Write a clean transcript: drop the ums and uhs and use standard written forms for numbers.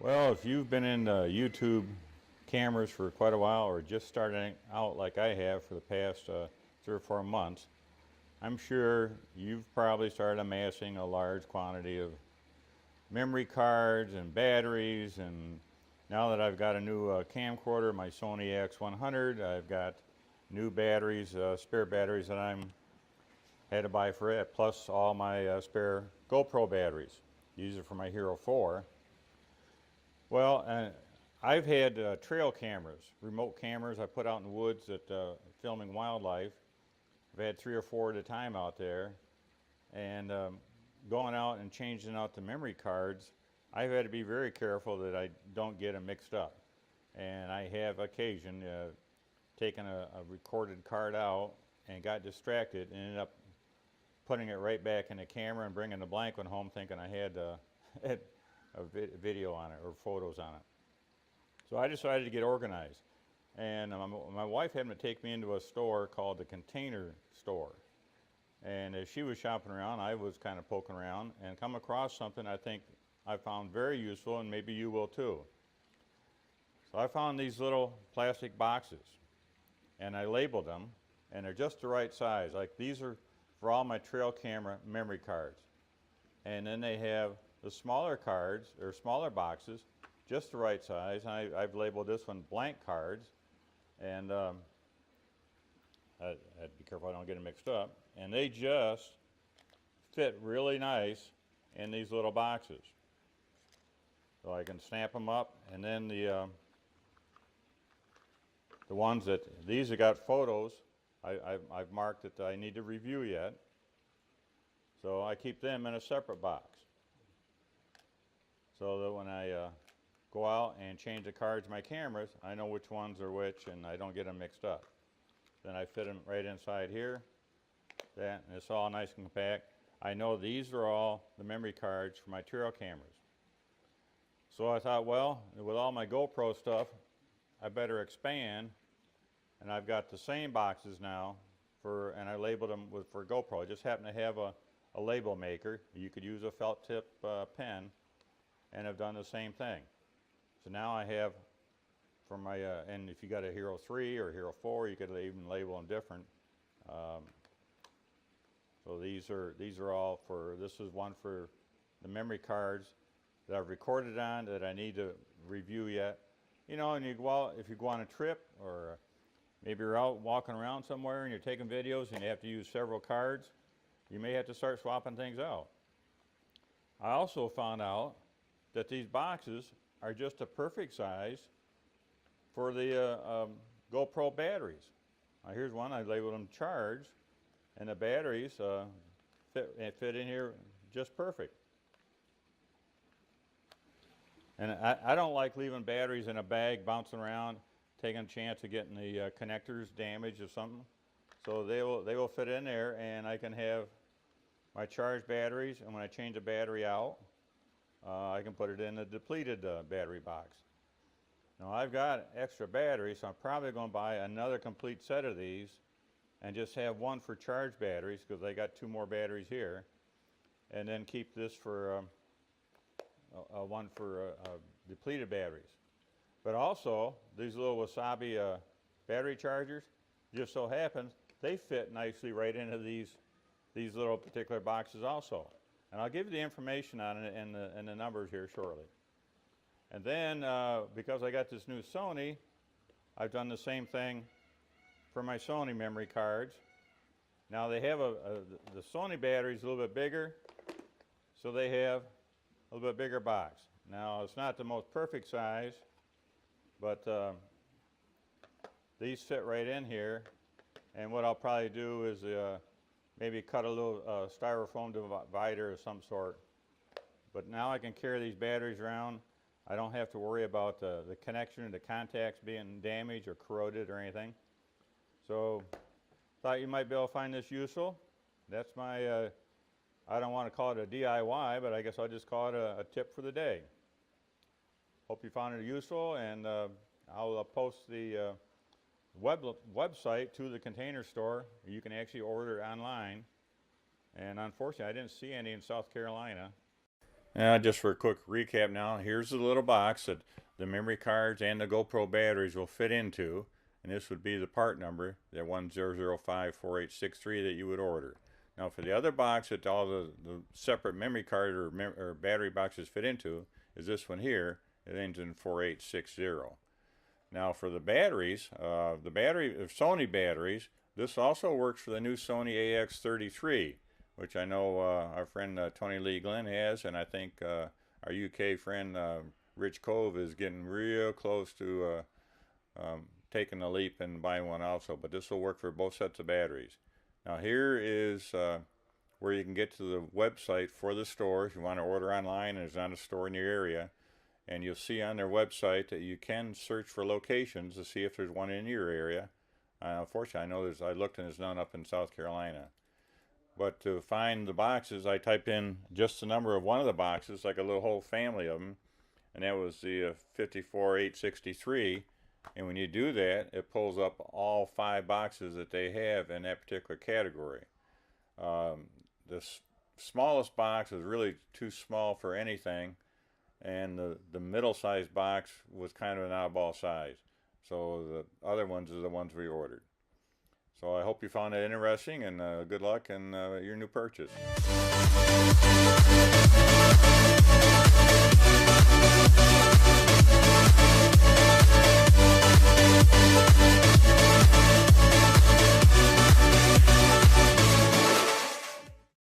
Well, if you've been into YouTube cameras for quite a while or just starting out like I have for the past 3 or 4 months, I'm sure you've probably started amassing a large quantity of memory cards and batteries. And now that I've got a new camcorder, my Sony X100, I've got new batteries, spare batteries that I'm had to buy for it, plus all my spare GoPro batteries. These are for my Hero 4. Well, I've had trail cameras, remote cameras I put out in the woods that filming wildlife. I've had 3 or 4 at a time out there, and going out and changing out the memory cards, I've had to be very careful that I don't get them mixed up. And I have occasion taken a recorded card out and got distracted and ended up putting it right back in the camera and bringing the blank one home thinking I had a video on it or photos on it. So I decided to get organized. And my wife had me take me into a store called the Container Store. And as she was shopping around, I was kind of poking around and come across something I think I found very useful, and maybe you will too. So I found these little plastic boxes, and I labeled them, and they're just the right size. Like, these are for all my trail camera memory cards. And then they have the smaller cards, or smaller boxes, just the right size. I've labeled this one blank cards, and I'd be careful I don't get them mixed up. And they just fit really nice in these little boxes. So I can snap them up, and then the ones that, these have got photos, I've marked that I need to review yet. So I keep them in a separate box, so that when I go out and change the cards of my cameras, I know which ones are which and I don't get them mixed up. Then I fit them right inside here, and it's all nice and compact. I know these are all the memory cards for my trail cameras. So I thought, well, with all my GoPro stuff, I better expand, and I've got the same boxes now and I labeled them for GoPro. I just happen to have a label maker. You could use a felt tip pen, and I've done the same thing. So now I have for my, and if you got a Hero 3 or Hero 4, you could even label them different. So these are all for, this is one for the memory cards that I've recorded on that I need to review yet. You know, and you go out, if you go on a trip, or maybe you're out walking around somewhere and you're taking videos and you have to use several cards, you may have to start swapping things out. I also found out that these boxes are just a perfect size for the GoPro batteries. Now here's one, I labeled them charged, and the batteries fit in here just perfect. And I don't like leaving batteries in a bag bouncing around, taking a chance of getting the connectors damaged or something. So they will fit in there, and I can have my charged batteries, and when I change a battery out, I can put it in a depleted battery box. Now I've got extra batteries, so I'm probably going to buy another complete set of these and just have one for charged batteries, because I got 2 more batteries here, and then keep this for one for depleted batteries. But also, these little Wasabi battery chargers, just so happens, they fit nicely right into these little particular boxes also. And I'll give you the information on it and the numbers here shortly. And then, because I got this new Sony, I've done the same thing for my Sony memory cards. Now they have the Sony battery is a little bit bigger, so they have a little bit bigger box. Now it's not the most perfect size, but these fit right in here. And what I'll probably do is maybe cut a little styrofoam divider of some sort. But now I can carry these batteries around. I don't have to worry about the connection and the contacts being damaged or corroded or anything. So thought you might be able to find this useful. That's my, I don't want to call it a DIY, but I guess I'll just call it a tip for the day. Hope you found it useful, and I'll post the website to the Container Store. You can actually order it online, and unfortunately I didn't see any in South Carolina. Just for a quick recap now, here's the little box that the memory cards and the GoPro batteries will fit into, and this would be the part number, that 10054863 that you would order. Now for the other box that all the separate memory card or battery boxes fit into is this one here. It ends in 4860. Now for the batteries, Sony batteries, this also works for the new Sony AX33, which I know our friend Tony Lee Glenn has, and I think our UK friend Rich Cove is getting real close to taking the leap and buying one also. But this will work for both sets of batteries. Now here is where you can get to the website for the store if you want to order online and there's not a store in your area. And you'll see on their website that you can search for locations to see if there's one in your area. Unfortunately, I know I looked and there's none up in South Carolina. But to find the boxes, I typed in just the number of one of the boxes, like a little whole family of them, and that was the 54863. And when you do that, it pulls up all 5 boxes that they have in that particular category. The smallest box is really too small for anything, and the middle-sized box was kind of an oddball size. So the other ones are the ones we ordered. So I hope you found it interesting, and good luck in your new purchase.